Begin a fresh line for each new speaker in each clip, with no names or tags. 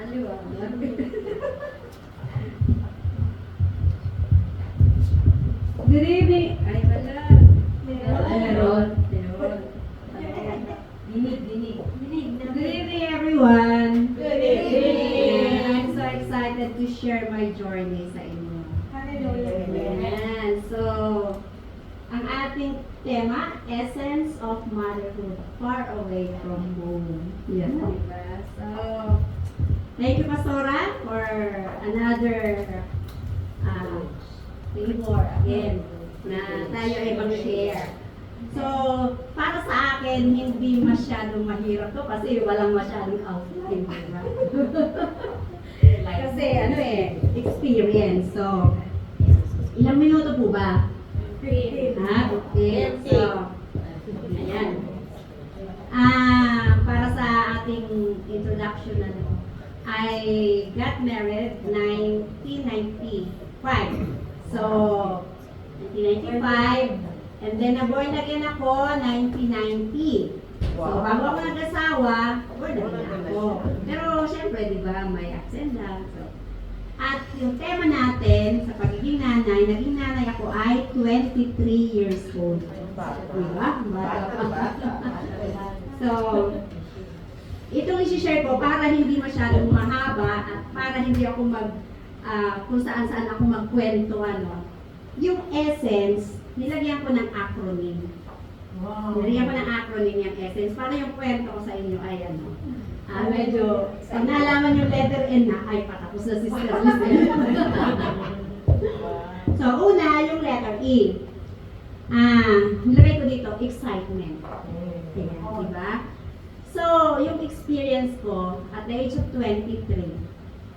Good evening. Ay, wala. Meron. Dinig. Good evening, everyone.
Good evening.
I'm so excited to share my journey sa inyo. Ayan. So, ang ating tema, Essence of Motherhood, Far Away from Home. Yan, diba? So, thank you, Pastora, for another favor again na tayo ay mag-share. So, para sa akin, hindi masyadong mahirap to kasi walang masyadong outline, diba? Kasi experience. So, ilang minuto po ba? 15. Okay. So, ayan. Para sa ating introduction I got married 1995. So, 1995, and then na-born again ako 1990. So, bago ako nag-asawa, born again ako. Pero, syempre, di ba, may ups and downs. So, at yung tema natin sa pagiging nanay, naging nanay ako ay 23 years old. Diba? So, itong isi-share ko para hindi masyadong mahaba at para hindi ako kung saan ako magkwento yung essence, nilagyan ko ng acronym. Nilagyan ko ng acronym yung essence. Para yung kwento ko sa inyo ay medyo, pag nalaman yung letter N na, ay patapos na sister. So, una, yung letter E. Nilagay ko dito, excitement. Ayan, diba? So, yung experience ko at the age of 23,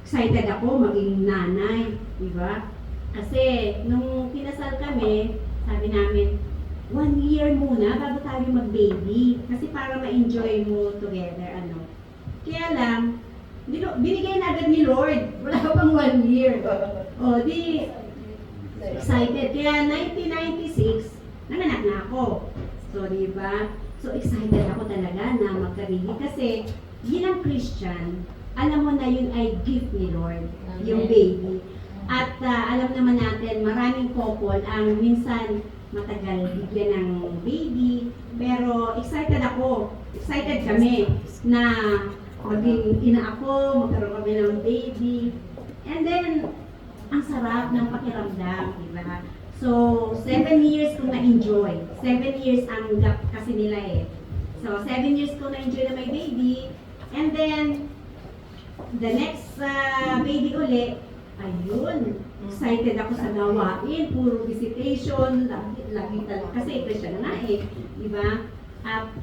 excited ako maging nanay, diba? Kasi, nung kinasal kami, sabi namin, 1 year muna bago tayo mag-baby. Kasi para ma-enjoy mo together, Kaya lang, binigay na agad ni Lord. Wala pa pang 1 year. O, di, excited. Kaya 1996, nanganak na ako. So, diba? So, excited ako talaga na magka-baby. Kasi, bilang Christian, alam mo na yun ay gift ni Lord, yung baby. At alam naman natin, maraming couple ang minsan matagal bigyan ng baby. Pero excited ako, excited kami na maging ina ako, magkaroon kami ng baby. And then, ang sarap ng pakiramdam, di ba? So, 7 years kong na-enjoy. 7 years ang gap kasi nila So, 7 years kong na-enjoy na may baby. And then, the next baby uli, ayun, excited ako sa gawain, puro visitation, lagi talaga, kasi Christian na di ba?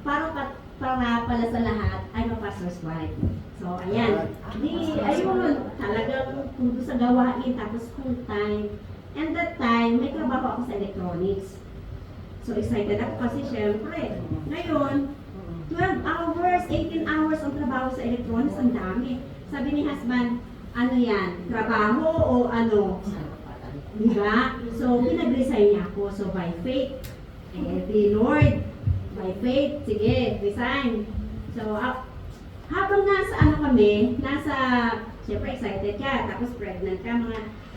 Para pala sa lahat, I'm a pastor's wife. So, ayan. Ayun, talagang puro sa gawain, tapos full time. And that time, may trabaho ako sa electronics. So, excited ako kasi syempre, ngayon, 12 hours, 18 hours ang trabaho sa electronics, ang dami. Sabi ni husband, ano yan, trabaho o ano? Diba? So, pinag-resign niya ako. So, by faith, the Lord, by faith, sige, resign. So, habang nasa siyempre excited ka, tapos pregnant ka,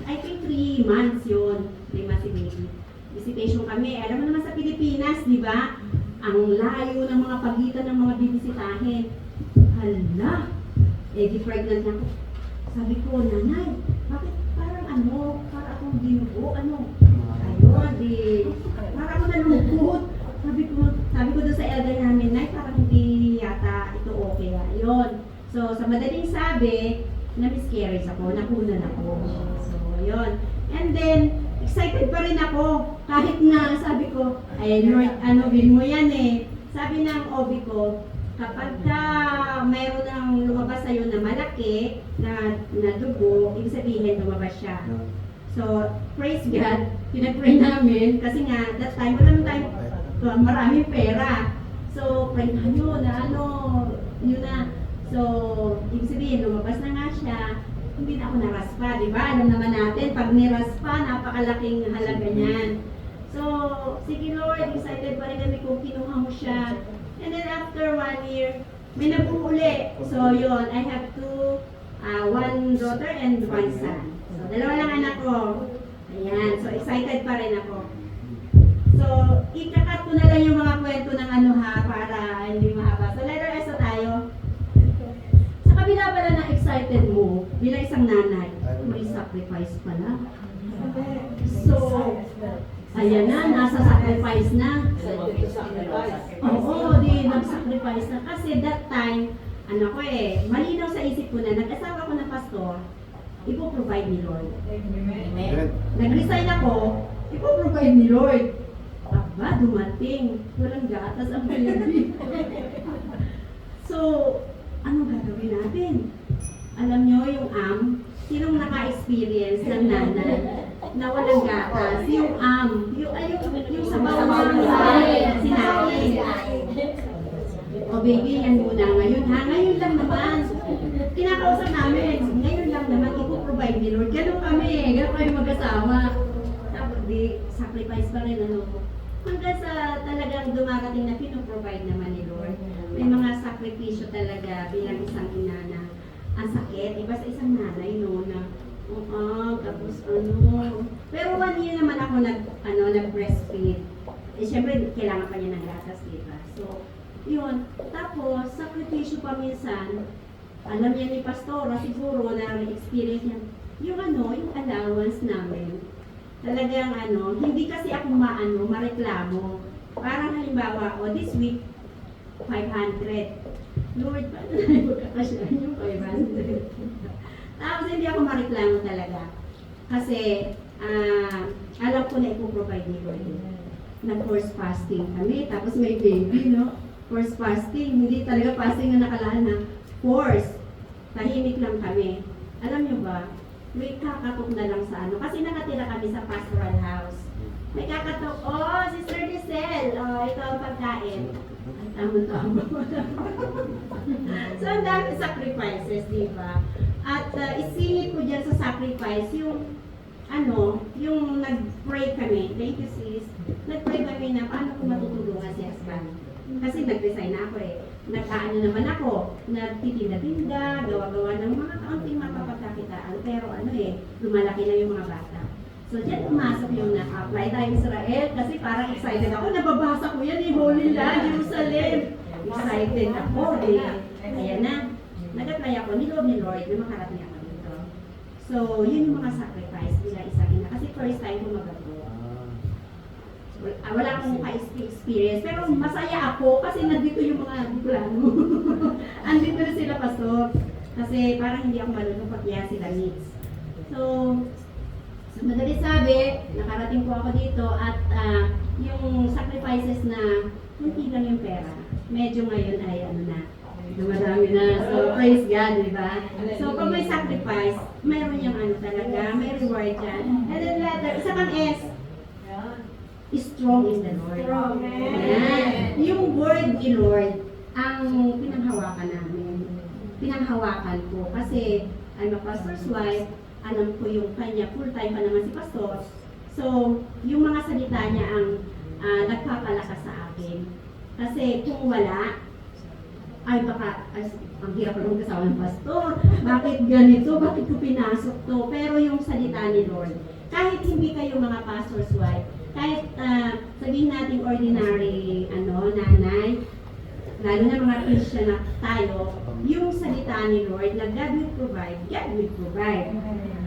I think 3 months yun, 3 months si baby. Visitation kami, alam mo naman sa Pilipinas, di ba? Ang layo ng mga pagitan ng mga bibisitahin. Hala! Di-pregnant na ako. Sabi ko, nanay, bakit parang para akong ginubo, ayun, para akong nalungkot. Sabi ko doon sa elder namin, nay, parang hindi yata ito okay. Ayun. So, sa madaling sabi, na-miscarriage ako, nakunan ako. So, ayun. And then, excited pa rin ako. Kahit na, sabi ko, ay, Lord, bin mo yan Sabi ng OB ko, kapag mayroon ng lumabas sa'yo na malaki, na dugo, ibig sabihin lumabas siya. So, praise God, pinag-pray namin, kasi nga, that time, wala naman tayo maraming pera. So, pray tayo na yun na. So, ibig sabihin, lumabas na nga siya, hindi na ako naraspa, di ba? Alam naman natin, pag niraspa, napakalaking halaga niyan. So, sige Lord, excited pa rin kami kung kinuha mo siya. And then after 1 year, may nabuo uli. So yun, I have 2 One daughter and one son. So, dalawa lang anak ko. Ayan, so excited pa rin ako. So, ikakat ko na lang yung mga kwento ng ano ha, para hindi mahaba. So, letter S na tayo. Sa kabila pala ng excited mo, bilang isang nanay, may sacrifice pala. So, ayan na, nasa sacrifice na. Oo, di nag-sacrifice na. Kasi that time, ano ko malinaw sa isip ko na nag-asawa ko ng pastor, ipo-provide ni Lord. Nag-resign ako, ipo-provide ni Lord. Aba, dumating. Walang gatas ang baby. So, ano gagawin natin? Alam nyo, yung sinong naka-experience ng nanay na walang gatas? Yung yung sa bawang sinabi. O baby, yan muna ngayon ha. Ngayon lang naman. Kinakausap namin. Ngayon lang naman, ipo-provide ni Lord. Ganun kami mag-asawa. Tapos di, sacrifice pa rin hanggang sa talagang dumarating na pinoprovide naman ni Lord. May mga sakripisyo talaga bilang isang ina na ang sakit. Iba sa isang nanay na tapos pero 1 year naman ako nag-breastfeed. Siyempre, kailangan pa niya ng gatas, diba? So, yun. Tapos, sakripisyo pa minsan, alam niya ni Pastora siguro na experience niya, yung allowance namin. Talagang hindi kasi ako mareklamo. Parang halimbawa, this week, 500. Lord, paano na magkakasyahan yung 500? Tapos hindi ako mareklamo talaga. Kasi, alam ko na ipoprovide ni Lord. Nag-force fasting kami, tapos may baby, Force fasting, hindi talaga fasting na nakalaan na force. Tahimik lang kami. Alam nyo ba, may kakatok na lang sa kasi nakatira kami sa pastoral house. May kakatok, Sister Giselle, ito ang pagkain. Ay, tama-tama. So, ang dami sacrifices, di ba? At isingit ko dyan sa sacrifice, yung nag-pray kami. Thank you, sis. Nag-pray kami na paano ko matutulungan si husband. Kasi nag-resign na ako naman ako, nagtitinda-tinda, gawa-gawa ng mga kaunting mapapagkakitaan, pero lumalaki na yung mga bata. So, dyan pumasok yung na-apply tayo Israel, kasi parang excited ako, nababasa ko yan, Holy Land, Jerusalem. Excited ako, ayan na. Nag-apply ako, niloob ni Lord na makarating ako dito. So, yun yung mga sacrifice nila isang ina, kasi first time ko mag-ato. Wala akong experience, pero masaya ako kasi nandito yung mga Bicolano. Andito na sila, pastor. Kasi parang hindi ako marunong pagkaya sila needs. So madali sabi, nakarating po ako dito at yung sacrifices na hindi lang yung pera. Medyo ngayon ay dumadami na. So praise God, di ba? So pag may sacrifice, mayroon yung talaga, may reward yan. And then letter, isa pang S, strong is the Lord.
Strong.
Ayan. Yung word ni Lord, ang pinanghawakan namin. Pinanghawakan ko. Kasi, I'm a pastor's wife, alam ko yung kanya, full-time pa naman si pastor. So, yung mga salita niya ang nagpapalakas sa akin. Kasi kung wala, ay baka, ang hirap lang kasama ng pastor. Bakit ganito? Bakit ko pinasok to? Pero yung salita ni Lord, kahit hindi kayo mga pastor's wife, kahit sabihin natin ordinary nanay, lalo na mga Christian na tayo, yung salita ni Lord na God will provide, God will provide.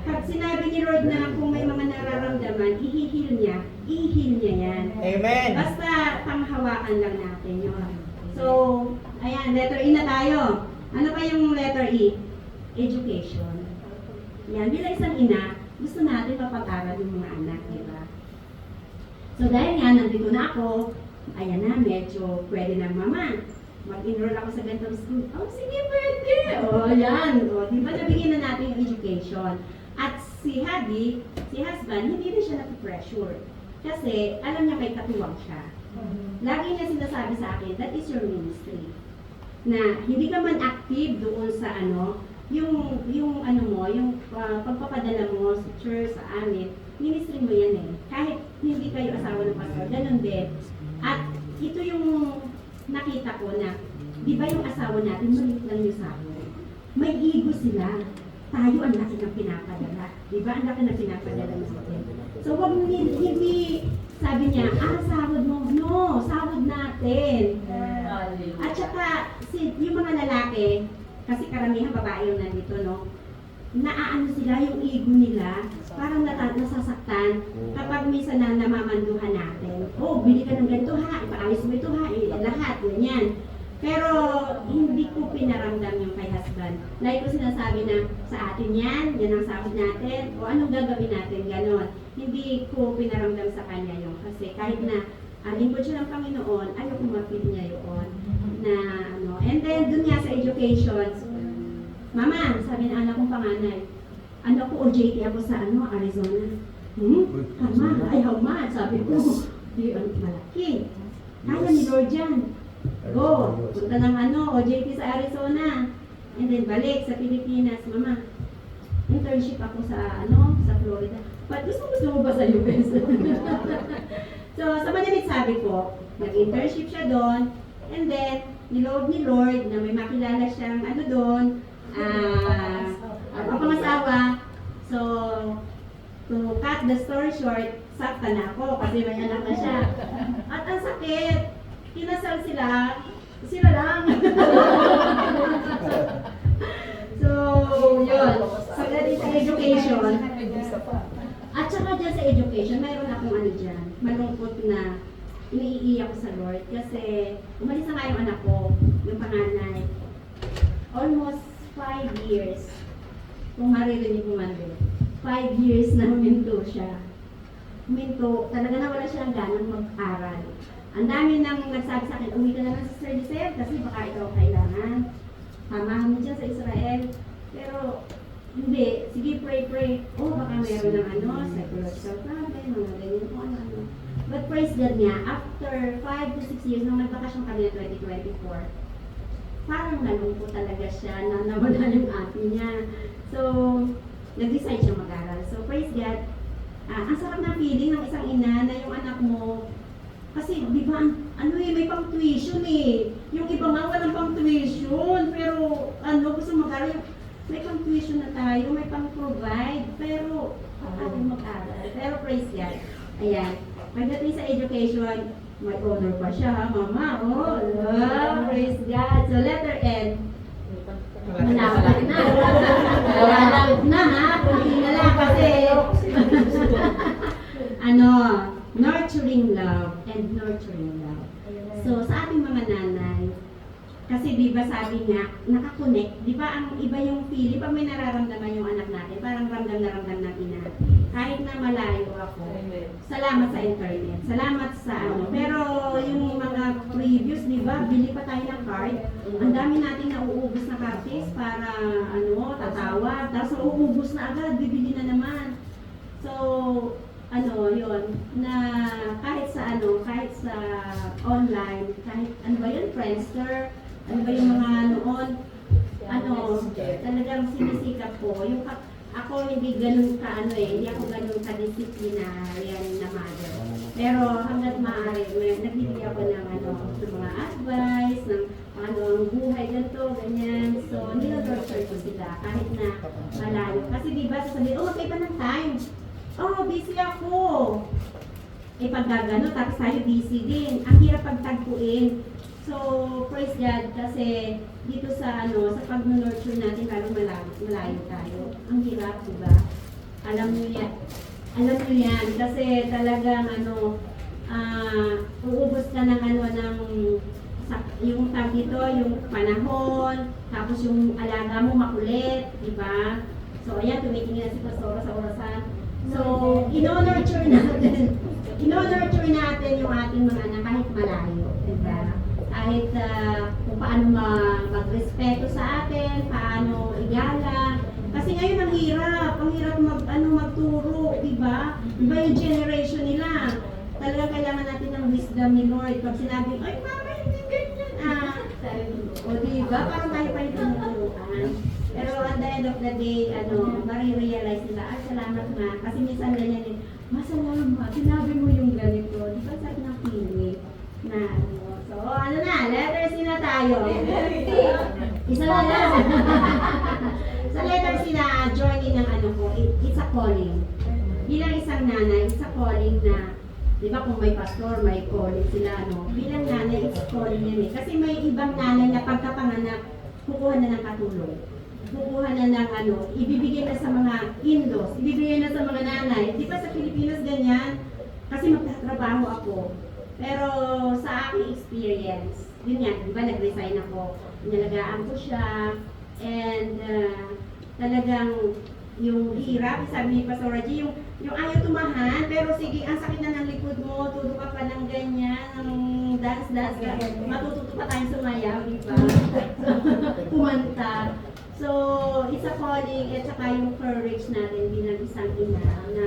Pag sinabi ni Lord na kung may mga nararamdaman, ihihil niya yan.
Amen.
Basta panghawakan lang natin yun. So, ayan, letter E na tayo. Ano pa yung letter E? Education. Yan, bilang isang ina, gusto natin mapag-aral yung mga anak, di ba? So dahil nga, nandito na ako, ayan na, medyo pwede na mama. Mag-enroll ako sa ganitong school. Sige, pwede. Yan. Di ba nabigyan na natin yung education? At si husband, hindi na siya napipressure. Kasi alam niya may katuwang siya. Lagi niya sinasabi sa akin, that is your ministry. Na hindi ka man active doon sa yung pagpapadala mo sa church, sa amin, ministry mo yan Kahit hindi kayo asawa ng pastor, ganun din. At ito yung nakita ko na, di ba yung asawa natin, maliit lang yung sahod. may ego sila. Tayo ang laki ng pinapadala. Di ba? Ang laki ng pinapadala natin. So, wag hindi sabi niya, sahod mo. No, sahod natin. At saka, yung mga lalaki, kasi karamihan babae yung nandito, no? Naaano sila, yung ego nila, parang nasasaktan kapag minsan na namamanduhan natin. Oh, bili ka ng ganito ha, ipaayos mo ito ha, lahat, ganyan. Pero hindi ko pinaramdam yung kay husband. Like ko sinasabi na sa atin yan ang sahod natin, o anong gagawin natin, ganon. Hindi ko pinaramdam sa kanya yung kasi kahit na lingkod siya ng Panginoon, ayaw ko mapil niya yun. Na ano, and then dun nga sa education, Mama, sabi ng anak kong panganay, ano ko, OJT ako sa Arizona. Tama, ayaw ma, sabi ko, di, malaki. Kaya ni Lord yan. Go, punta ng OJT sa Arizona. And then balik sa Pilipinas, Mama. Internship ako sa sa Florida. But gusto mo ba sa US? So, sa madalit sabi ko, nag-internship siya doon. And then, niloob ni Lord na may makilala siyang doon, pangasawa. So, to cut the story short, sakta na ako kasi may anak na siya. At ang sakit, kinasal sila lang. So, yun. So, that is education. At saka dyan sa education, mayroon akong dyan, malungkot na iniiiyak ko sa Lord kasi umalis na nga yung anak ko, yung panganay. Almost 5 years. Kung maririnig mo man din. 5 years na huminto siya. Huminto, talaga na wala siyang ganang mag-aral. Ang dami nang nagsabi sa akin, uwi ka na lang sa Israel kasi baka ikaw kailangan. Tamahan mo dyan sa Israel. Pero, hindi. Sige, pray. Oh, baka meron ng psychological problem, mga ganyan po, But praise God niya, after 5 to 6 years, nung nagbakasyon kami na 2024, parang nalungkot talaga siya na nawala yung ate niya. So, nag-decide siya mag-aral. So, praise God. Ang sarap na feeling ng isang ina na yung anak mo, kasi, di ba, may pang tuition eh. Yung iba nga walang pang tuition, pero, gusto mag-aral, may pang tuition na tayo, may pang provide, pero, ating mag-aral. Pero, praise God. Ayan. Pagdating sa education, may honor pa siya, ha, Mama. Oh, praise God. So, letter N. Malapit na. Malapit na, ha? Kunti na lang kasi. Nurturing love and nurturing love. So, sa ating mga nanay, kasi di ba sabi nga, nakakonect, di ba ang iba yung feeling, pag may nararamdaman yung anak natin, parang ramdam na ramdam ng ina. Kahit na malayo ako, salamat sa internet, salamat sa pero yung mga previous, di ba, bili pa tayo ng card, ang dami nating nauubos na cards para, tatawag, tapos nauubos na agad, bibili na naman. So, yun, na kahit sa online, kahit Friendster, yung mga noon, talagang sinisikap ko, yung ako hindi ganun hindi ako ganun ka-disciplinarian na mother. Pero hanggat maaari, nagbibigay ako ng mga advice, ng ang buhay ganito, ganyan. So, nilodorture ko sila kahit na malayo. Kasi diba, sasabihin, magkaiba ng time. Busy ako. Pagkagano, tapos tayo busy din. Ang hirap pagtagpuin. So, praise God kasi dito sa sa pag-nurture natin lalong malayo tayo. Ang hirap, diba? Alam niyo yan kasi talagang uubos ka ng yung tag dito, yung panahon, tapos yung alaga mo makulit, diba? So, ayan, tumitingin na si Pastora sa orasan. So, ino-nurture natin yung ating mga anak kahit malayo, diba? Kahit kung paano magrespeto sa atin, paano igala. Kasi ngayon ang hirap magturo, diba? Iba yung generation nila. Talaga kailangan natin ng wisdom ni Lord. Pag sinabing, ay mama, hindi ganyan. O diba? Parang tayo pa yung tinuturuan. Pero at the end of the day, marirealize nila, salamat ma. Kasi minsan ganyan din, masalamat, sinabi mo yung ganito. Di ba sa pinapili na So, ano na, letter C na tayo. Isa na lang. Sa letter C na joining ng ano ko, it's a calling. Bilang isang nanay, it's a calling na, di ba kung may pastor, may calling sila, no? Bilang nanay, it's calling yan eh. Kasi may ibang nanay na pagkapanganak, kukuha na ng katulong. Kukuha na ng ano, ibibigay na sa mga in-laws, ibibigay na sa mga nanay. Di ba sa Pilipinas ganyan? Kasi magtatrabaho ako. Pero sa aking experience, yun yan, di ba nag-resign ako, inalagaan ko siya, and talagang yung hirap, sabi ni Pastor Reggie, yung ayaw tumahan, pero sige, ang sakit na ng likod mo, tudo ka pa ng ganyan, ng dance-dance ka, matututo pa tayong sumayaw, di ba? Kumanta. So, it's a calling, at saka yung courage natin bilang isang ina na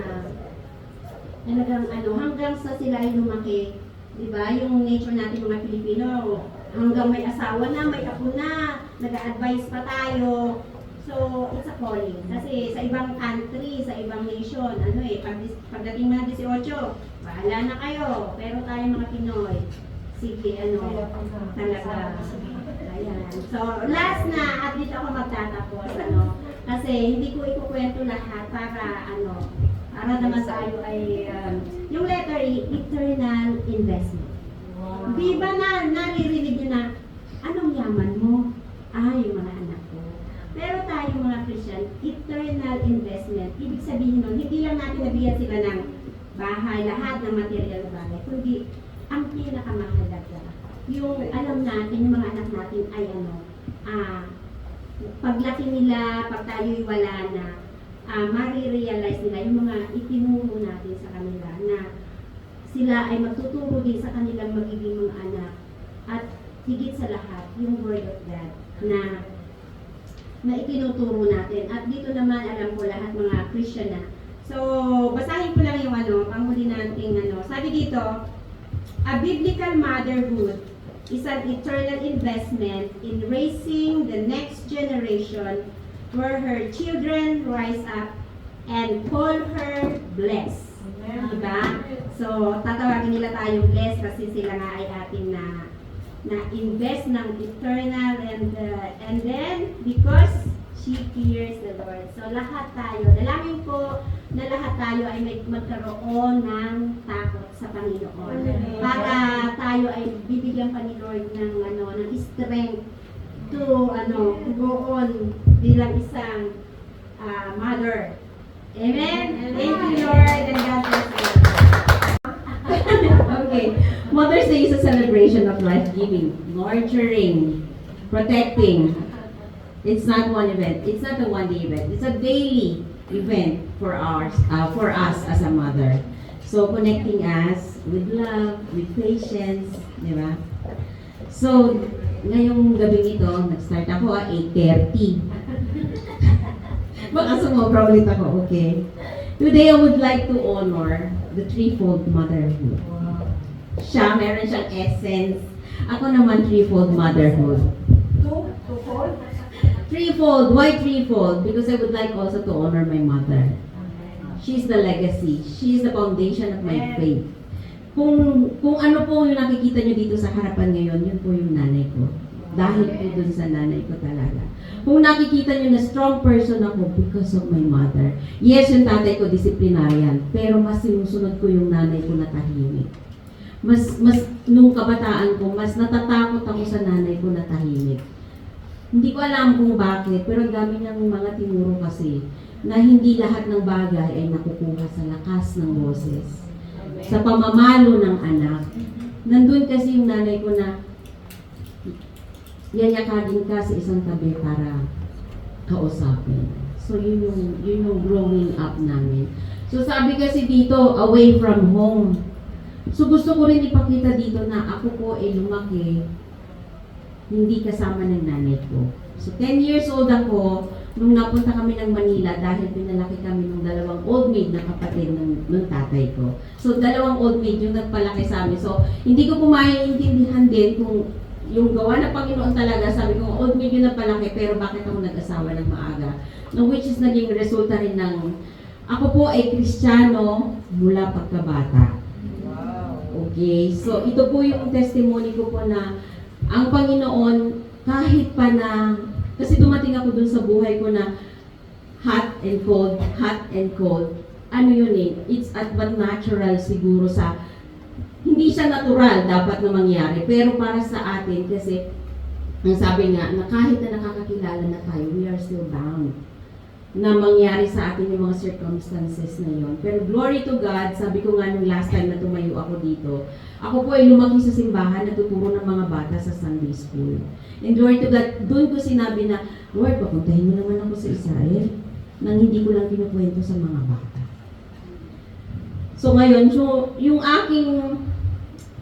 talagang ano, hanggang sa sila ay lumaki, di ba? Yung nature natin mga Pilipino, hanggang may asawa na, may apo na, nag-a-advise pa tayo. So, it's a calling. Kasi sa ibang country, sa ibang nation, ano eh, pagdating mga 18, bahala na kayo. Pero tayo mga Pinoy, sige, ano, talaga. Ayan. So, last na, at dito ako magtatapos, ano, kasi hindi ko ikukwento lahat para, ano, para naman tayo ay, yung letter E, eternal investment. Di ba naririnig nyo na, anong yaman mo? Yung mga anak ko. Pero tayo mga Christian, eternal investment. Ibig sabihin nun, hindi lang natin nabigyan sila ng bahay, lahat ng material na bagay, kundi ang pinakamahalaga. Yung alam natin, yung mga anak natin ay ano, paglaki nila, pag tayo'y wala na, marirealize nila yung mga itinuro natin sa kanila na sila ay magtuturo din sa kanilang magiging mga anak. At higit sa lahat, yung Word of God na itinuturo natin. At dito naman, alam ko lahat mga Christian na. So, basahin ko lang yung ano, panghuli nating ano. Sabi dito, a biblical motherhood is an eternal investment in raising the next generation where her children rise up and call her blessed. Diba? So, tatawagin nila tayong blessed kasi sila nga ay ating na invest ng eternal and then because she fears the Lord. So lahat tayo, dalangin ko na lahat tayo ay magkaroon ng takot sa Panginoon. Para tayo ay bibigyan pa ni Lord ng strength to go on bilang isang mother. Amen. Thank you, Lord, and God bless you.
Okay. Mother's Day is a celebration of life-giving, nurturing, protecting. It's not one event. It's not a one-day event. It's a daily event for us as a mother. So, connecting us with love, with patience, di ba? So, ngayong gabi ito, nag-start ako 8:30. Baka sumobra ulit ako, okay? Today, I would like to honor the threefold motherhood. Siya, meron siyang essence. Ako naman, threefold motherhood.
Two-fold?
Threefold. Why threefold? Because I would like also to honor my mother. She's the legacy. She is the foundation of my faith. Kung ano po yung nakikita nyo dito sa harapan ngayon, yun po yung nanay ko. Dahil po dun sa nanay ko talaga. Kung nakikita nyo na strong person ako because of my mother. Yes, yung tatay ko disciplinarian, pero mas sinusunod ko yung nanay ko na tahimik. Mas nung kabataan ko, mas natatakot ako sa nanay ko na tahimik. Hindi ko alam kung bakit, pero dami niyang mga tinuro kasi na hindi lahat ng bagay ay nakukuha sa lakas ng boses. Sa pamamalo ng anak. Nandun kasi yung nanay ko na yayakagin ka sa isang tabi para kausapin. So yun yung growing up namin. So sabi kasi dito, away from home. So gusto ko rin ipakita dito na ako po ay lumaki hindi kasama ng nanay ko. So 10 years old ako nung napunta kami ng Manila dahil pinalaki kami ng dalawang old maid na kapatid ng tatay ko. So dalawang old maid yung nagpalaki sa amin. So hindi ko po maiintindihan din kung yung gawa ng Panginoon talaga, sabi ko, old maid yung nagpalaki pero bakit ako nag-asawa ng maaga? No, which is naging resulta rin ng ako po ay Kristiyano mula pagkabata. Okay, so ito po yung testimony ko po na ang Panginoon, kahit pa na, kasi dumating ako dun sa buhay ko na hot and cold. Ano yun eh, it's at but natural siguro sa, hindi siya natural dapat na mangyari, pero para sa atin kasi, ang sabi nga, na kahit na nakakakilala na tayo, we are still bound na mangyari sa atin yung mga circumstances na yon. Pero glory to God, sabi ko nga nung last time na tumayo ako dito, ako po ay lumaki sa simbahan, natuturo ng mga bata sa Sunday school. And glory to God, doon ko sinabi na, Lord, papuntahin mo naman ako sa Israel nang hindi ko lang kinukwento sa mga bata. So ngayon, so, yung aking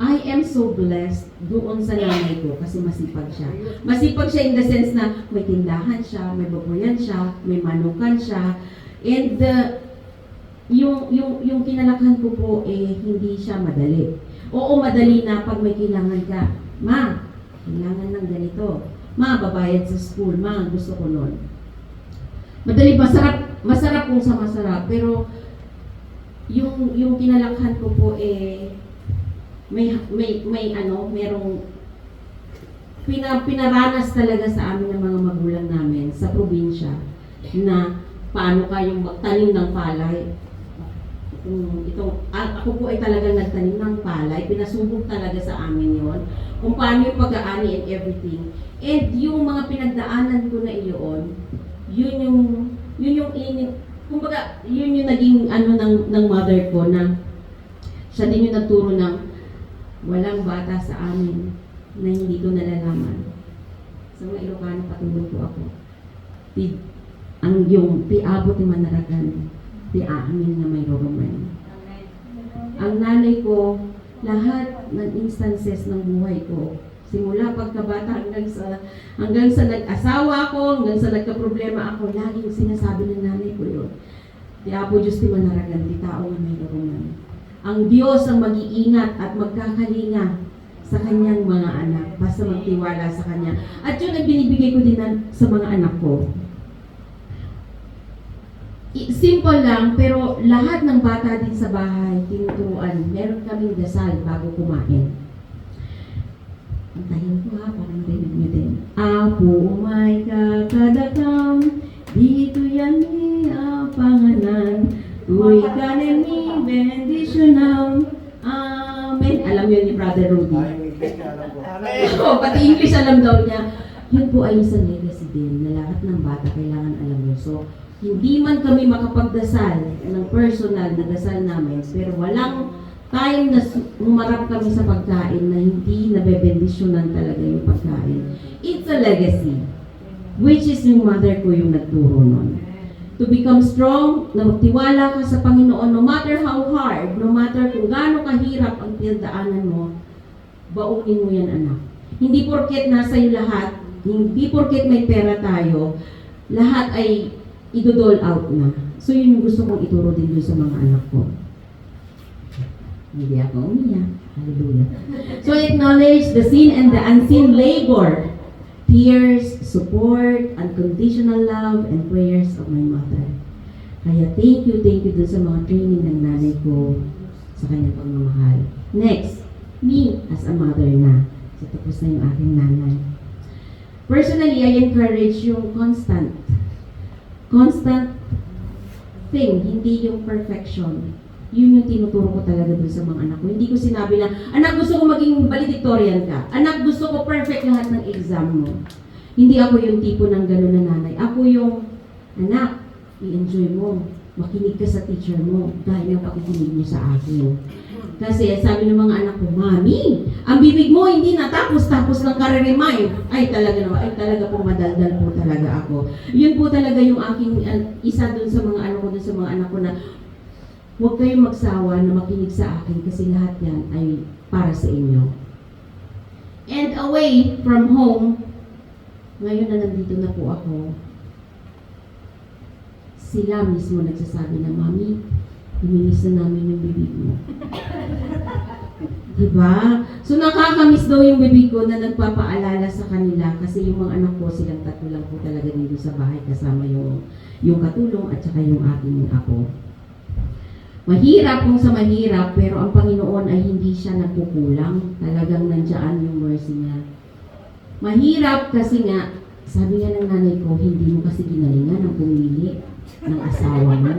I am so blessed doon sa nanay ko kasi masipag siya. Masipag siya in the sense na may tindahan siya, may baboyan siya, may manukan siya. And yung kinalakhan ko po eh hindi siya madali. Oo, madali na pag may kailangan ka. Ma, kailangan ng ganito. Ma, babayad sa school. Ma, gusto ko nun. Madali, masarap kung sa masarap. Pero yung kinalakhan ko po eh merong pinaranas talaga sa amin ng mga magulang namin sa probinsya na paano kayong magtanim ng palay. Ako po ay talagang nagtanim ng palay, pinasubok talaga sa amin yon kung paano yung pag-aani and everything. And yung mga pinagdaanan ko na iyon, yun yung naging ng mother ko na siya din yung nagturo ng walang bata sa amin na hindi ko nalalaman. Sa mga Ilocano, patulog po ako. Ti abot ni manaragan, ti aamin na may roroman. Ang nanay ko, lahat ng instances ng buhay ko, simula pagkabata hanggang sa nag-asawa ako, hanggang sa nagka-problema ako, laging sinasabi ng nanay ko yun. Ti apo Diyos ti manaragan, ti tao nga may roroman. Ang Diyos ang mag-iingat at magkakalinga sa kanyang mga anak, basta magtiwala sa kanya. At yun ang binibigay ko din sa mga anak ko. Simple lang, pero lahat ng bata din sa bahay, tinuturuan, meron kaming dasal bago kumain. Antayin ko ha, parang rinig nyo din. Apo may kakadakam, dito yan ni apanganan, uy kanin ni bendisyonam. Amen. Alam yun ni Brother Rudy. Pati English alam daw niya. Yun po ay isang legacy din na lahat ng bata kailangan alam mo. So, hindi man kami makapagdasal ng personal na dasal namin, pero walang time na umarap kami sa pagkain na hindi nabebendisyonan talaga yung pagkain. It's a legacy, which is yung mother ko yung nagturo nun. To become strong, na magtiwala ka sa Panginoon, no matter how hard, no matter kung gaano kahirap ang pinagdaanan mo, baunin mo yan, anak. Hindi porket nasa iyo lahat, hindi porket may pera tayo, lahat ay idodole out na. So yun yung gusto kong ituro din doon sa mga anak ko. Hindi ako umiyak. Hallelujah. So acknowledge the seen and the unseen labor, tears, support, unconditional love, and prayers of my mother. Kaya thank you dun sa mga training ng nanay ko sa kanyang pagmamahal. Next, me as a mother na. So tapos na yung aking nanay. Personally, I encourage yung constant thing, hindi yung perfection. Yun yung tinuturo ko talaga dun sa mga anak ko. Hindi ko sinabi na, anak, gusto ko maging valedictorian ka. Anak, gusto ko perfect lahat ng exam mo. Hindi ako yung tipo ng gano'n na nanay. Ako yung, anak, i-enjoy mo. Makinig ka sa teacher mo. Dahil yung pakikinig mo sa akin. Kasi sabi ng mga anak ko, Mami, ang bibig mo hindi natapos-tapos ng kareremay. Ay talaga naman, ay talaga po madaldal po talaga ako. Yun po talaga yung aking isa dun sa mga ano ko, dun sa mga anak ko na huwag kayong magsawa na makinig sa akin kasi lahat yan ay para sa inyo. And away from home, ngayon na nandito na po ako, sila mismo nagsasabi na, Mami, luminis na namin yung bibig mo. Diba? So nakakamiss daw yung bibig ko na nagpapaalala sa kanila kasi yung mga anak ko, silang tatlo lang po talaga dito sa bahay kasama yung katulong at saka yung aking apo. Mahirap kung sa mahirap, pero ang Panginoon ay hindi siya nagkukulang. Talagang nandiyan yung mercy niya. Mahirap kasi nga, sabi nga ng nanay ko, hindi mo kasi ginalingan ang pumili ng asawa mo.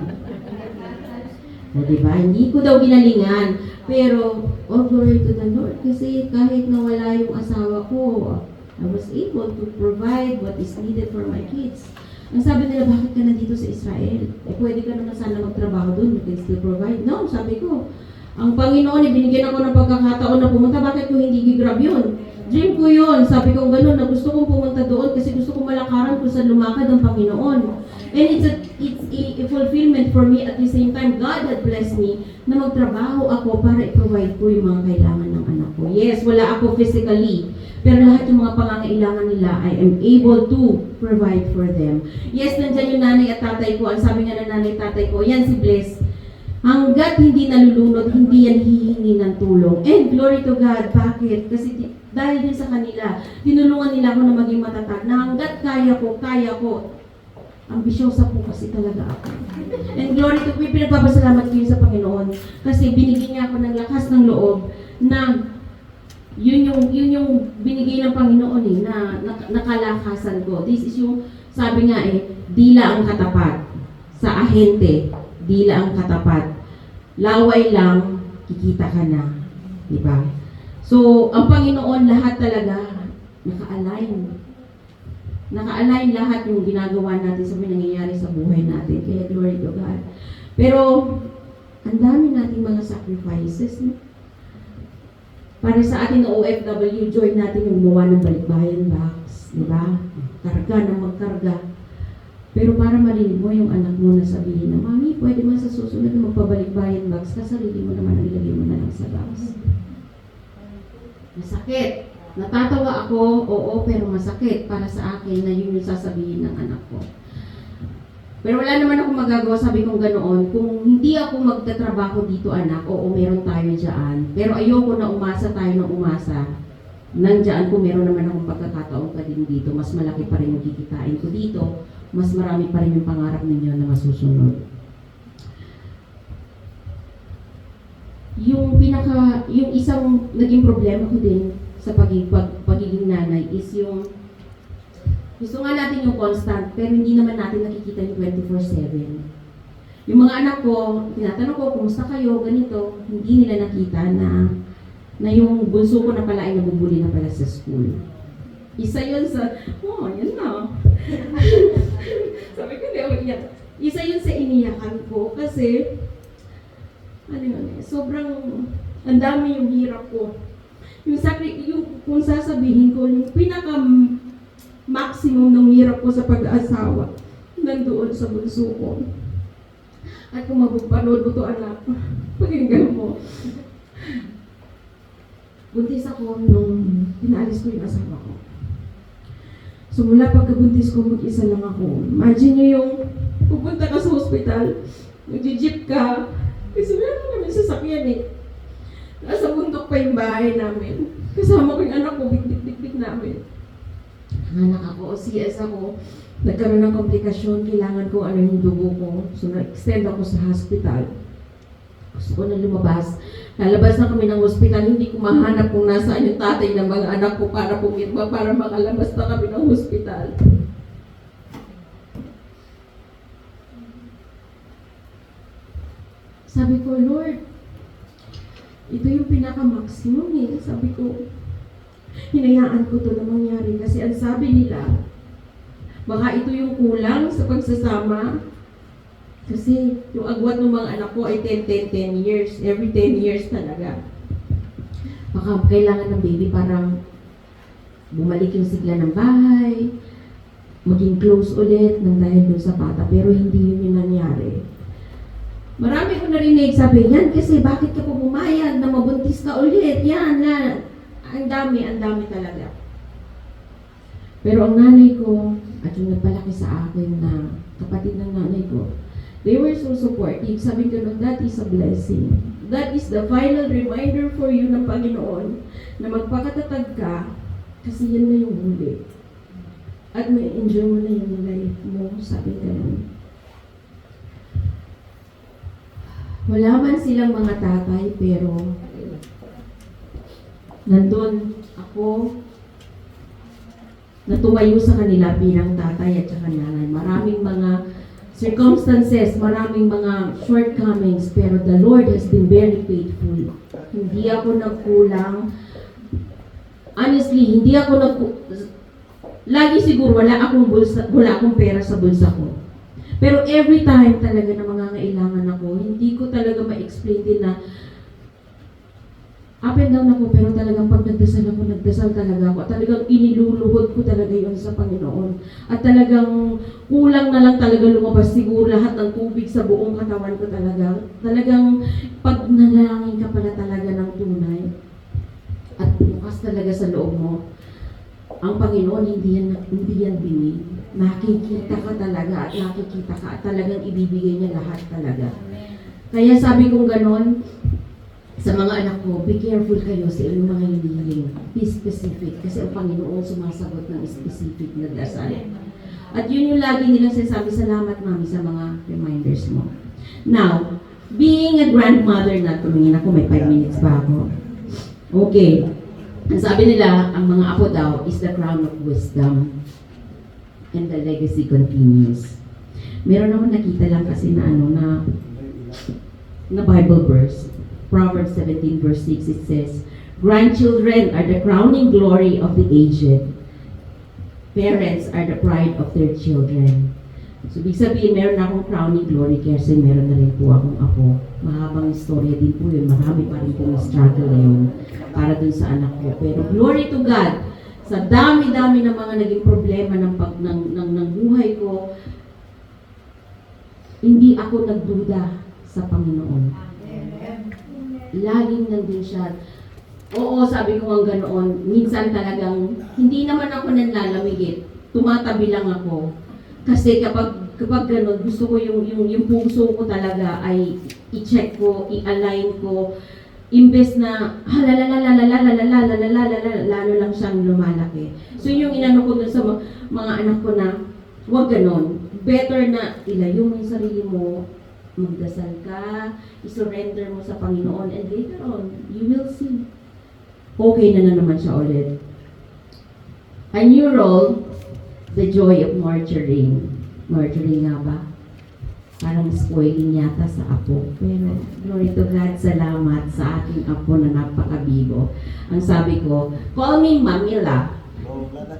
O, diba? Hindi ko daw ginalingan. Pero, all glory to the Lord. Kasi kahit nawala yung asawa ko, I was able to provide what is needed for my kids. Ang sabi nila, bakit ka nandito sa Israel? Eh, pwede ka naman sana magtrabaho doon. You can still provide. No, sabi ko, ang Panginoon, binigyan ako ng pagkakataon na pumunta. Bakit ko hindi gigrab yun? Dream ko yun. Sabi ko gano'n, na gusto kong pumunta doon kasi gusto kong malakaran kung saan lumakad ang Panginoon. And it's a fulfillment for me at the same time. God had blessed me na magtrabaho ako para i-provide ko yung mga kailangan ng anak ko. Yes, wala ako physically. Pero lahat yung mga pangangailangan nila, I am able to provide for them. Yes, nandyan yung nanay at tatay ko. Ang sabi nga ng nanay at tatay ko, yan si Bless. Hanggat hindi nalulunod, hindi yan hihingi ng tulong. And glory to God. Bakit? Kasi dahil din sa kanila, tinulungan nila ako na maging matatag. Na hanggat kaya ko. Ambisyosa po kasi talaga ako. And glory to God. Pinagpapasalamat ko yun sa Panginoon. Kasi binigyan niya ako ng lakas ng loob na yun yung binigay ng Panginoon na nakalakasan ko. This is yung, sabi nga dila ang katapat. Sa ahente, dila ang katapat. Laway lang, kikita ka na. Diba? So, ang Panginoon lahat talaga naka-align. Naka-align lahat yung ginagawa natin sa nangyayari sa buhay natin. Kaya glory to God. Pero, ang dami nating mga sacrifices, no? Para sa atin na OFW, join natin yung gumawa ng balikbayan box. Diba? Karga na magkarga. Pero para marinig mo yung anak mo na sabihin na, Mami, pwede man sa susunod na magpabalikbayan box, kasarili mo naman ang ilagay mo na lang sa box. Masakit. Natatawa ako, oo, pero masakit para sa akin na yun yung sasabihin ng anak ko. Pero wala naman akong magagawa, sabi kong ganoon. Kung hindi ako magtatrabaho dito, anak, oo, meron tayo dyan. Pero ayoko na umasa tayo ng umasa. Nandiyan kung meron naman akong pagkakataon pa din dito, mas malaki pa rin yung kikitain ko dito, mas marami pa rin yung pangarap ninyo na masusunod. Yung isang naging problema ko din sa pagiging nanay is yung gusto nga natin yung constant, pero hindi naman natin nakikita yung 24/7. Yung mga anak ko, tinatanong ko, kumusta kayo, ganito, hindi nila nakita na yung bunso ko na pala ay nabubuli na pala sa school. Isa yun sa, yan na. Sabi ko, hindi ako iyak. Isa yun sa iniyakan ko kasi, sobrang, ang dami yung hirap ko. Yung kung sasabihin ko, yung maximum ng hirap ko sa pag-aasawa, nandoon sa bunso ko. At kung mapapanood mo to, anak, pakinggan mo. Buntis ako nung pinaalis ko yung asawa ko. So mula pagkabuntis ko, mag-isa lang ako. Imagine nyo yung pupunta ka sa hospital, nag-jeep ka, kasi meron namin sasakyan Nasa bundok pa yung bahay namin. Kasama ko yung anak ko, bit-bit namin. Anak ako, CS ako, nagkaroon ng komplikasyon, kailangan ko ano yung dugo ko. So, na-extend ako sa hospital. Gusto ko na lumabas. Lalabas na kami ng hospital, hindi ko mahanap kung nasaan yung tatay ng mga anak ko para pumirma, para makalabas na kami ng hospital. Sabi ko, Lord, ito yung pinaka-maximum Sabi ko, hinayaan ko to na mangyari kasi ang sabi nila, baka ito yung kulang sa pagsasama kasi yung agwat ng mga anak ko ay 10 years. Every 10 years talaga. Baka kailangan ng baby para bumalik yung sigla ng bahay, maging close ulit ng dahil doon sa bata, pero hindi yun yung nangyari. Marami ko narinig, sabi, yan kasi bakit ka po pumayag na mabuntis ka ulit? Yan. Ang dami talaga. Pero ang nanay ko, at yung nagpalaki sa akin na kapatid ng nanay ko, they were so supportive. Sabi ko, that is a blessing. That is the final reminder for you ng Panginoon na magpakatatag ka kasi yan na yung huli. At may enjoy mo na yung life mo. Sabi ko, wala man silang mga tatay, pero nandun ako na tumayo sa kanila bilang tatay at saka nanay. Maraming mga circumstances, maraming mga shortcomings, pero the Lord has been very faithful. Hindi ako nagkulang. Honestly, hindi ako lagi siguro wala akong pera sa bulsa ko. Pero every time talaga na mangangailangan ako, hindi ko talaga ma-explain din na up and down ako, pero talagang pag nagdasal talaga ako. Talagang iniluluhod ko talaga yun sa Panginoon. At talagang kulang na lang talaga lumabas siguro lahat ng tubig sa buong katawan ko talaga. Talagang pag nanalangin ka pala talaga ng tunay at bukas talaga sa loob mo, ang Panginoon hindi yan binig. Nakikita ka talaga at nakikita ka at talagang ibibigay niya lahat talaga. Kaya sabi kong ganon, sa mga anak ko, be careful kayo sa inyong mga hinihiling. Be specific. Kasi ang Panginoon sumasagot ng specific na dasal. At yun yung lagi nilang sinasabi, salamat mami sa mga reminders mo. Now, being a grandmother na, tumingin ako, may 5 minutes pa ako. Okay. Ang sabi nila, ang mga apo daw is the crown of wisdom. And the legacy continues. Meron naman nakita lang kasi na na Bible verse. Proverbs 17 verse 6, it says, grandchildren are the crowning glory of the aged. Parents are the pride of their children. So, ibig sabihin, meron akong crowning glory kasi meron na rin po akong apo. Mahabang istorya din po yun. Marami pa rin pong struggle yun para dun sa anak ko. Pero glory to God, sa dami-dami ng mga naging problema ng buhay ko, hindi ako nagduda sa Panginoon. Laging nandun siya. Oo, sabi ko ang ganoon. Minsan talagang, hindi naman ako nanlalamigit. Tumatabi lang ako. Kasi kapag gano'n, gusto ko yung puso ko talaga ay i-check ko, i-align ko. Imbes na, lalo lang siyang lumalaki. So yung inano ko dun sa mga anak ko na, huwag gano'n. Better na ilayo mo yung sarili mo, magdasal ka, isurrender mo sa Panginoon, and later on, you will see. Okay na naman siya ulit. A new role, the joy of nurturing. Nurturing nga ba? Parang spoiling yata sa apo. Pero, glory to God, salamat sa aking apo na napakabibo. Ang sabi ko, call me Mamila.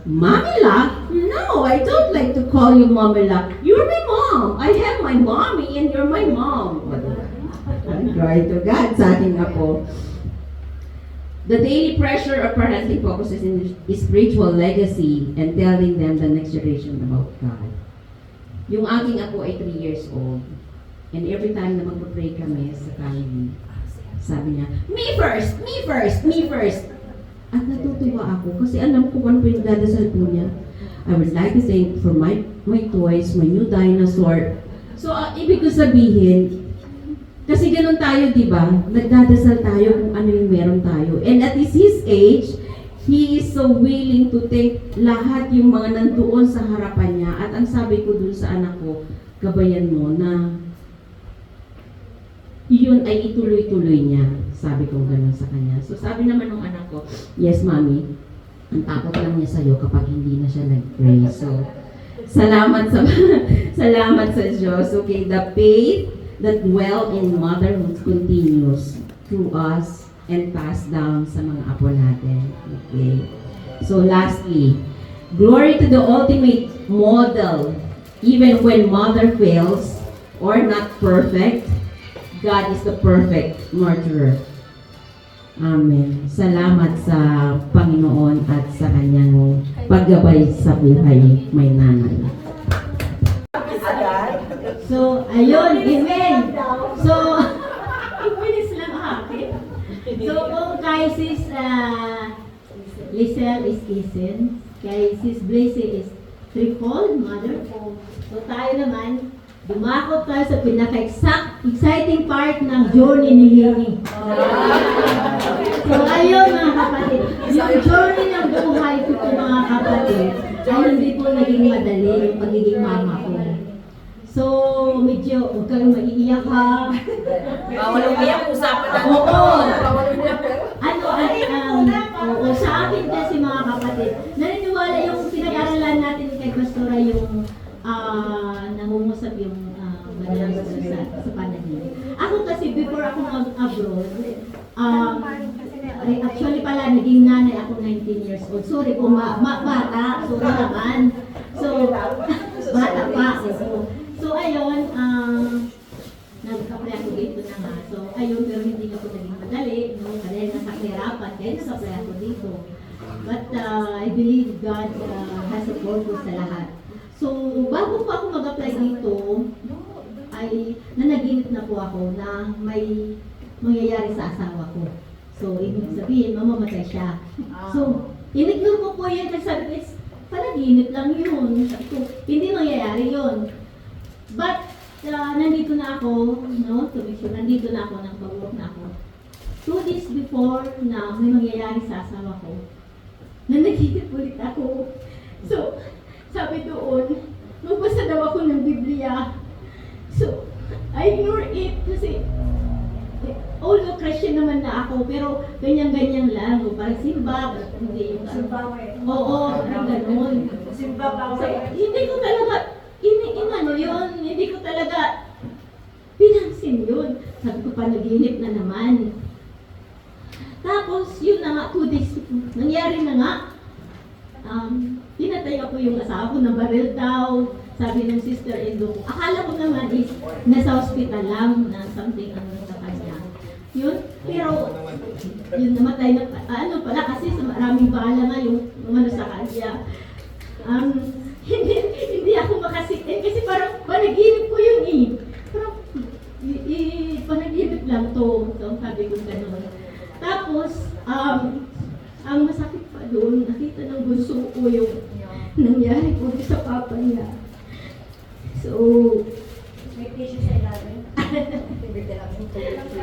Mamila? No, I don't like to call you Mamila. You're my mom. I have my mommy and you're my mom. Glory to God sa aking apo. The daily pressure of parenting focuses in spiritual legacy and telling them the next generation about God. Yung aking apo ay 3 years old. And every time na mag-pray kami sa family, sabi niya, me first, me first, me first. At natutuwa ako kasi alam ko ano yung dadasal po niya. I would like to thank for my toys, my new dinosaur. So, ibig ko sabihin, kasi ganun tayo, di ba? Nagdadasal tayo kung ano yung meron tayo. And at his age, he is so willing to take lahat yung mga nandoon sa harapan niya. At ang sabi ko dun sa anak ko, gabayan mo na yun ay ituloy-tuloy niya. Sabi ko gano'n sa kanya. So sabi naman ng anak ko, yes mami, ang takot lang niya sa'yo kapag hindi na siya nag-pray. So, salamat sa salamat sa Diyos. Okay, the faith that dwell in motherhood continues through us and passed down sa mga apo natin. Okay. So lastly, glory to the ultimate model. Even when mother fails or not perfect, God is the perfect nurturer. Amen. Salamat sa Panginoon at sa kanyang paggabay sa buhay may nanay.
So, ayun, amen. So,
Bilis lang akin.
so kung kay sis Lisel is Kisen, kay sis Blaise is threefold, mother. So tayo naman, dumakot tayo sa pinaka-exciting part ng journey ni Lini. So ayun mga kapatid, yung journey ng buhay ko po mga kapatid, ay hindi po naging madali yung pagiging mama ko. So, medyo, huwag kayong maiiyak ha.
Bawal umiyak, usapan na.
Oo.
Bawal umiyak, pero
Oo, sa akin kasi mga kapatid, naniniwala yung pinag-aralan natin kay Pastora yung nangungusap yung banal sa panaginip. Ako kasi before ako mag-abroad, actually pala naging nanay ako 19 years old. Sorry kung bata, sorry naman. So, bata pa. So ayun, nag-apply ako dito na nga. So ayun, pero hindi ako naging madali, no? Dahil nasa kahirapan, kaya nag-apply ako dito. But I believe God has a purpose sa lahat. So bago pa ako mag-apply dito, ay nanaginip na po ako na may mangyayari sa asawa ko. So ibig sabihin, mamamatay siya. So inignore ko po yan kasi sabi ko, panaginip lang yun. Sabi ko, hindi mangyayari yun. But nandito na ako, no, to make sure, nandito na ako, nag-work na ako. 2 days before na may mangyayari sa asawa ko, nanaginip ulit ako. So, sabi doon, magbasa daw ako ng Biblia. So, I ignore it kasi although Christian naman na ako, pero ganyan-ganyan lang. Parang simba, hindi yung
Simbawe.
Oo, parang ganun.
Simbawe.
So, hindi ko talaga, inano yun, hindi ko talaga pinansin yun. Sabi ko, panaginip na naman. Tapos, yun na nga, 2 days, nangyari na nga. Pinatay ako yung asawa ko, nabaril daw. Sabi ng sister-in-law ko, akala ko naman is nasa hospital lang na something ano sa kanya. Yun, pero yun namatay na, ano pala kasi sa maraming bala nga yung ano sa kanya. Hindi ako makasitin kasi parang panaginip ko yun eh. Parang panaginip lang to. So sabi ko gano'n. Tapos, ang masakit pa doon, nakita ng bunso ko yung nangyari ko sa papa niya. So,
May tissue sa ilalim.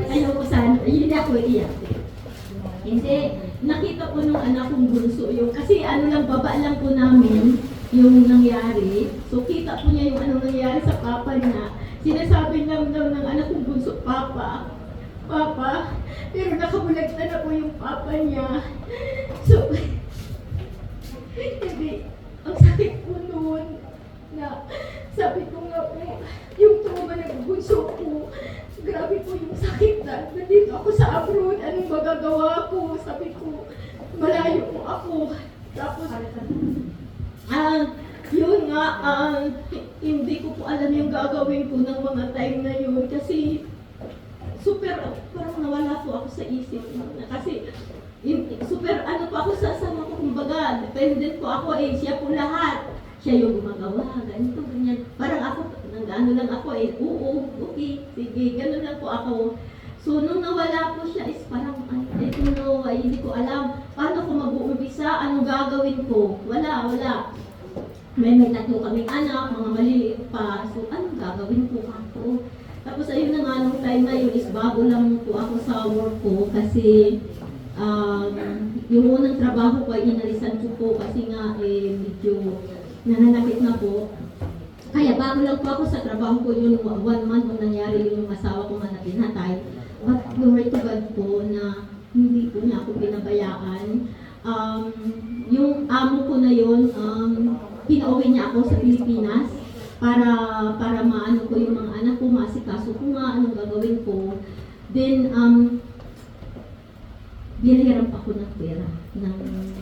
ayoko sana, hindi ako iiyak. Hindi, nakita ko nung anak kong bunso yung, kasi ano lang, baba lang po namin yung nangyari. So, kita po niya yung anong nangyari sa papa niya. Sinasabi lang daw ng anak kong bunso, Papa, pero nakabulagta na po yung papa niya. So, hindi, ang sakit po noon na sabi ko nga po, yung trauma ng bunso ko, grabe po yung sakit na nandito ako sa abroad, anong magagawa ko? Sabi ko, malayo po ako. Tapos, yun nga, hindi ko po alam yung gagawin ko ng mga time na yun kasi parang nawala po ako sa isip kasi super ano po ako sa asawa ko, kumbaga, dependent po ako siya po lahat. Siya yung gumagawa, ganito, ganyan. Parang ako, ano lang ako oo, okay, sige, gano'n lang po ako. So, nung nawala po siya is parang, I don't know, hindi ko alam paano ko mag-uumpisa, anong gagawin ko. Wala. May tatlo kaming anak, mga maliliit pa. So, anong gagawin ko ako? Tapos, ayun na nga, nung time na yun is bago lang po ako sa work ko kasi yung unang trabaho ko ay inalisan ko po kasi nga medyo nananakit na po. Kaya bago lang po ako sa trabaho ko yun, 1 month nung nangyari yung asawa ko na pinatay. But glory to God po na hindi po niya ako pinabayaan. Yung amo ko na yun, pinauwi niya ako sa Pilipinas para maano ko yung mga anak ko, maasikaso ko nga, anong gagawin ko. Then, binahiram pa ako ng pera ng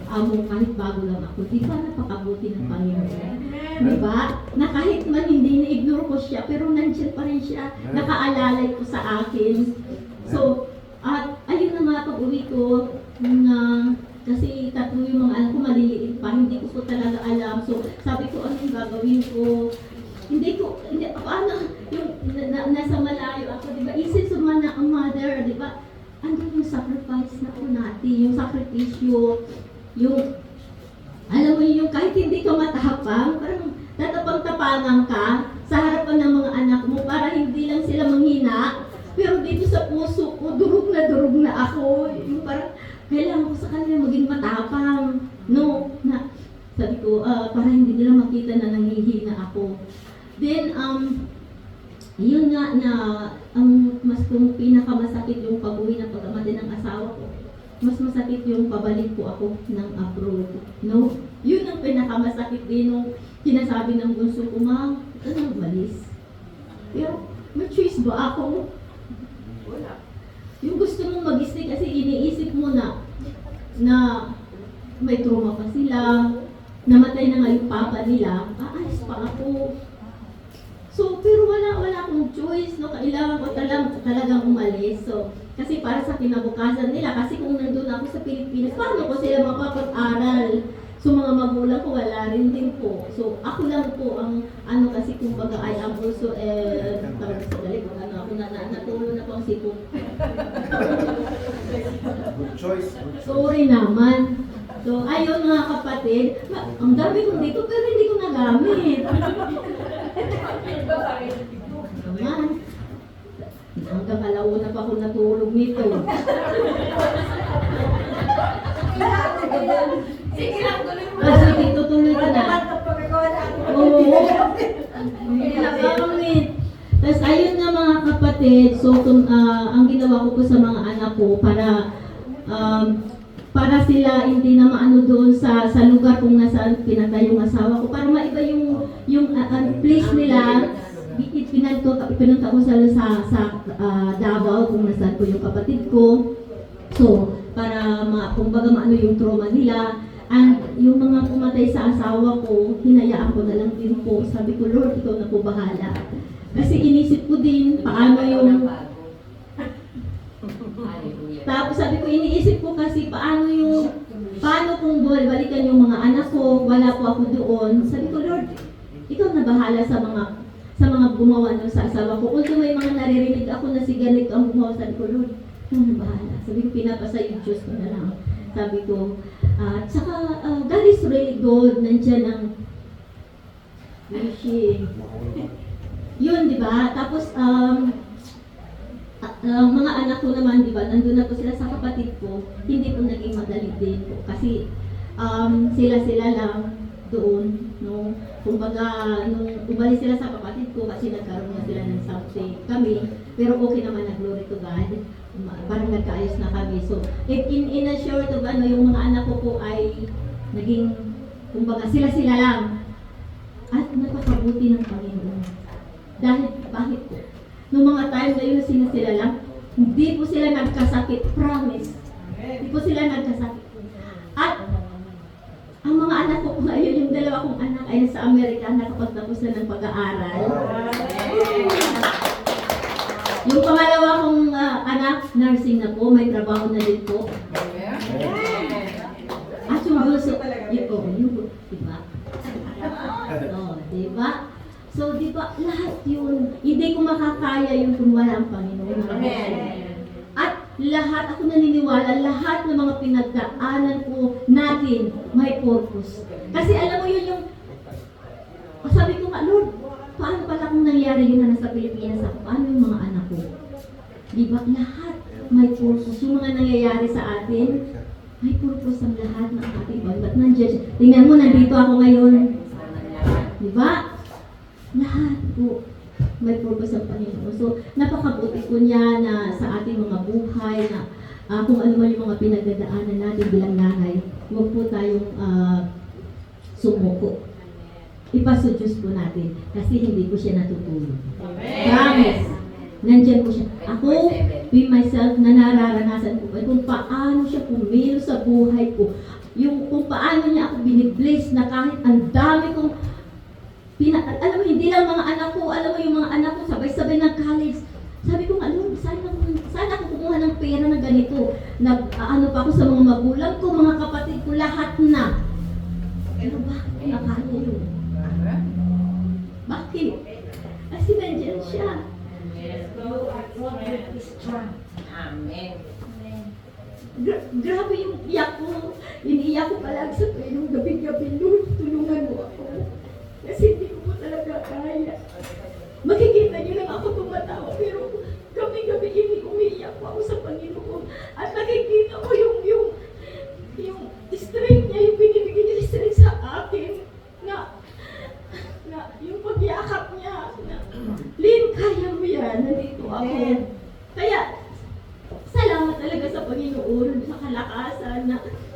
amo kahit bago lang ako. Di ba napakabuti ng Panginoon? Di ba? Na kahit man hindi na-ignore ko siya, pero nandiyan pa rin siya. Nakaalalay ko sa akin. So, at ayun na nga pag-uwi ko, kasi tatlo yung mga anak ko maliliit pa, hindi ko talaga alam. So, sabi ko, anong gagawin ko? Hindi, paano, yung nasa malayo ako, di ba? Isip sumana ang mother, di ba? Ano yung sacrifice na po natin, yung sakripisyo, yung, alam mo yung kahit hindi ka matapang, parang tatapang-tapangan ka sa harapan ng mga anak mo para hindi lang sila manghina, pero dito sa puso ko, durog na ako, yung parang, kailangan ko sa kanila maging matapang, no, sabi ko, para hindi nila makita na nanghihina ako. Then, Yun nga na ang mas kung pinakamasakit yung pag-uwi ng pagkamatay ng asawa ko, mas masakit yung pabalik ko ako ng abroad. No? Yun ang pinakamasakit din nung sinasabi ng bunso ko, ma, ano malis? Pero may choice ba ako?
Wala.
Yung gusto mong mag-stay kasi iniisip mo na may trauma pa sila, namatay na nga yung papa nila, aayos pa ako. So, pero wala akong choice, no? Kailangan ko talagang umalis. So, kasi para sa kinabukasan nila, kasi kung nandun ako sa Pilipinas, paano ko sila mapapag-aral? So, mga magulang ko, wala rin din po. So, ako lang po ang, kasi kumbaga, I am also, tawag sa galit, ako natulog na po ang sipong.
Good choice.
Sorry naman. So, ayun mga kapatid, ang dami kong dito, pero hindi ko nagamit. Naman. Hanggang alauna pa ako natulog nito.
Sige lang, tuloy mo.
Sige, tutuloy ko na. Oo. Hindi nagamit. Tapos ayun nga mga kapatid, so ang ginawa ko po sa mga anak ko para sila hindi na maano doon sa lugar kung nasaan pinatay yung asawa ko, para maiba yung place nila. Pinunta ko sa Davao kung nasaan po yung kapatid ko. So, para kumbaga maano yung trauma nila. And yung mga pumatay sa asawa ko, hinayaan ko na lang din po. Sabi ko, Lord, ikaw na po bahala. Kasi inisip ko din paano yung... Tapos sabi ko, iniisip ko kasi paano kung balikan yung mga anak ko, wala po ako doon. Sabi ko, Lord, ikaw na bahala sa mga gumawa nun sa asawa ko. Although may mga naririnig ako na si ganito ang gumawa, sabi ko, Lord, ikaw na bahala. Sabi ko, pinapasa yung Diyos ko na lang. Sabi ko, tsaka, God is really good. Nandiyan ang wishing. Yun, di ba? Tapos, mga anak ko naman, di ba, nandun na po sila sa kapatid ko, hindi po naging madali din po. Kasi, sila lang doon, no? Kumbaga, nung umalis sila sa kapatid ko, kasi nagkaroon na sila ng something kami, pero okay naman na, glory to God. Parang nagkaayos na kami. So, in a short of yung mga anak ko po ay naging, kumbaga, sila lang. At napakabuti ng Panginoon. Dahil, bakit po? Noong mga time na yun, sila lang, hindi po sila nagkasakit, promise. Hindi po sila nagkasakit. At, ang mga anak ko po ngayon, yung dalawa kong anak ay nasa Amerika, nakapagtapos na ng pag-aaral. Yung pangalawa kong anak, nursing na po, may trabaho na din po. At yung bunso, yun, diba? Diba? So, diba, lahat yun, hindi ko makakaya yung kung wala ang Panginoon. At lahat, ako naniniwala, lahat ng mga pinagdaanan ko natin may purpose. Kasi alam mo yun yung, sabi ko nga, Lord, paano pala kung nangyari yun na nasa Pilipinas ako? Paano yung mga anak ko? Diba? Lahat may purpose. Yung mga nangyayari sa atin, may purpose ang lahat ng ating pagbat. Nandiyan siya. Tingnan mo, nandito ako ngayon. Diba? Lahat po may purpose ang Panginoon. So, napakabuti po niya na sa ating mga buhay na kung ano man yung mga pinagdadaanan natin bilang nanay, huwag po tayong sumuko. Ipasudyos po natin kasi hindi po siya natutulog. Promise. Nandyan po siya. Ako, with myself, na nararanasan ko kung paano siya pumilo sa buhay ko. Yung kung paano niya ako binibless na kahit ang dami kong alam mo, hindi lang mga anak ko, alam mo yung mga anak ko sabay-sabay ng college. Sabi ko nga, Lord, sana ako kumuha ng pera na ganito. Ano pa ako sa mga magulang ko, mga kapatid ko, lahat na. Pero bakit ko nakano yun? Bakit? Kasi nandiyan siya.
Amen.
Grabe yung iyak ko. Iniiyak ko palagi sa tuwing gabi-gabi, Lord, tulungan mo ako. Kasi hindi ko talaga kaya. Makikita niyo lang ako tumatawa, pero gabi-gabi umiiyak ako sa Panginoon. At nakikita ko yung strength niya, yung binibigyan niya strength sa akin. Na yung pagyakap niya, na, Lynn, kaya kaya mo yan, nandito ako. Kaya, salamat talaga sa Panginoon, sa kalakasan,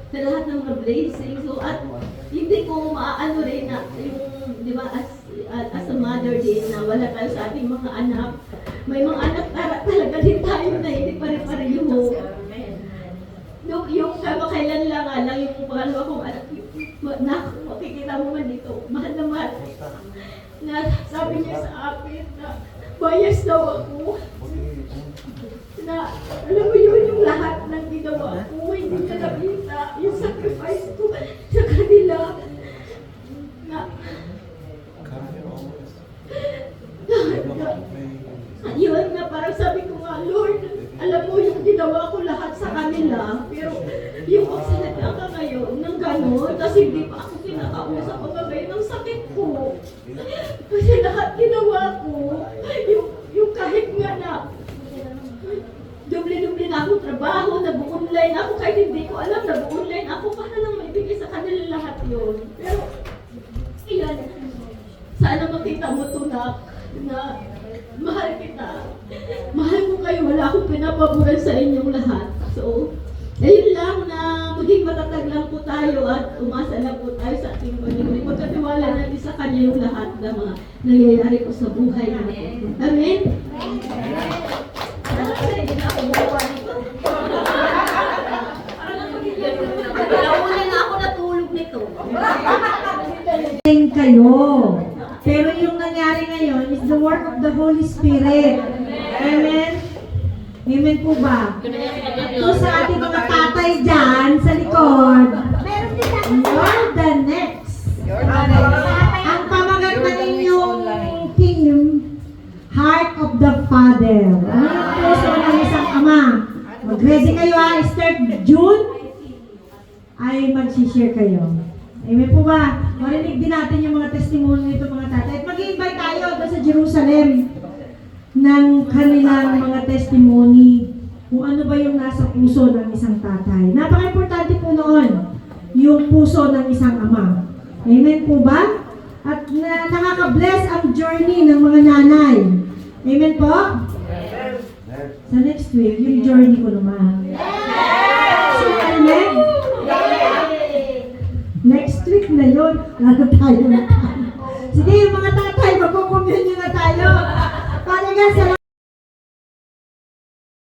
sa lahat ng mga blessings. So, at hindi ko maaano rin na yung, di ba, as a mother din, na wala tayo sa ating mga anak. May mga anak talaga din tayo na hindi pare-pareho. Yung kamakailan lang yung pangalawa kong anak, na makikita mo man dito, mahal na mahal. Na sabi niya sa akin na bias daw ako. Na alam mo yun, yung lahat ng ginawa ko, hindi niya nakita yung sacrifice ko sa kanila. Na yun, na parang sabi ko nga, Lord, alam mo yung ginawa ko lahat sa kanila, pero yung magsalita ka ngayon ng gano'n, kasi hindi pa ako kinakausap hanggang ngayon ng sakit ko. Kasi lahat ginawa ko, yung kahit nga na, doble-doble na ako trabaho, nag-online ako, kahit hindi ko alam, nag-online ako, para lang maibigay sa kanila lahat yun. Pero, iyan, sana makita mo to na mahal kita. Mahal ko kayo, wala akong pinapaboran sa inyong lahat. So, ayun lang na maging matatag lang po tayo at umasa lang po tayo sa ating Panginoon. Pagkatiwala natin sa Kanya yung lahat ng mga nangyayari po sa buhay natin. Amen? Hindi na ako gawa nito. Nauna na ako natulog nito.
Din kayo. Pero yung nangyari ngayon is the work of the Holy Spirit. Amen? Amen po ba? So sa ating mga tatay dyan sa likod, you're the next. Ang pamagat na inyong team, Heart of the Father. Ano yung puso ng isang ama? Mag-ready kayo ha, start June, ay mag-share kayo. Amen po ba? Marinig din natin yung mga testimony nito mga tatay. At mag-invite tayo doon sa Jerusalem ng kanilang mga testimony kung ano ba yung nasa puso ng isang tatay. Napaka-importante po noon yung puso ng isang ama. Amen po ba? At nakaka-bless ang journey ng mga nanay. Amen po? Sa next week, yung journey ko naman. Amen? Next week na yun, lalo tayo na tayo. Sige, mga tatay, magkukumyun nyo na tayo. Para nga sa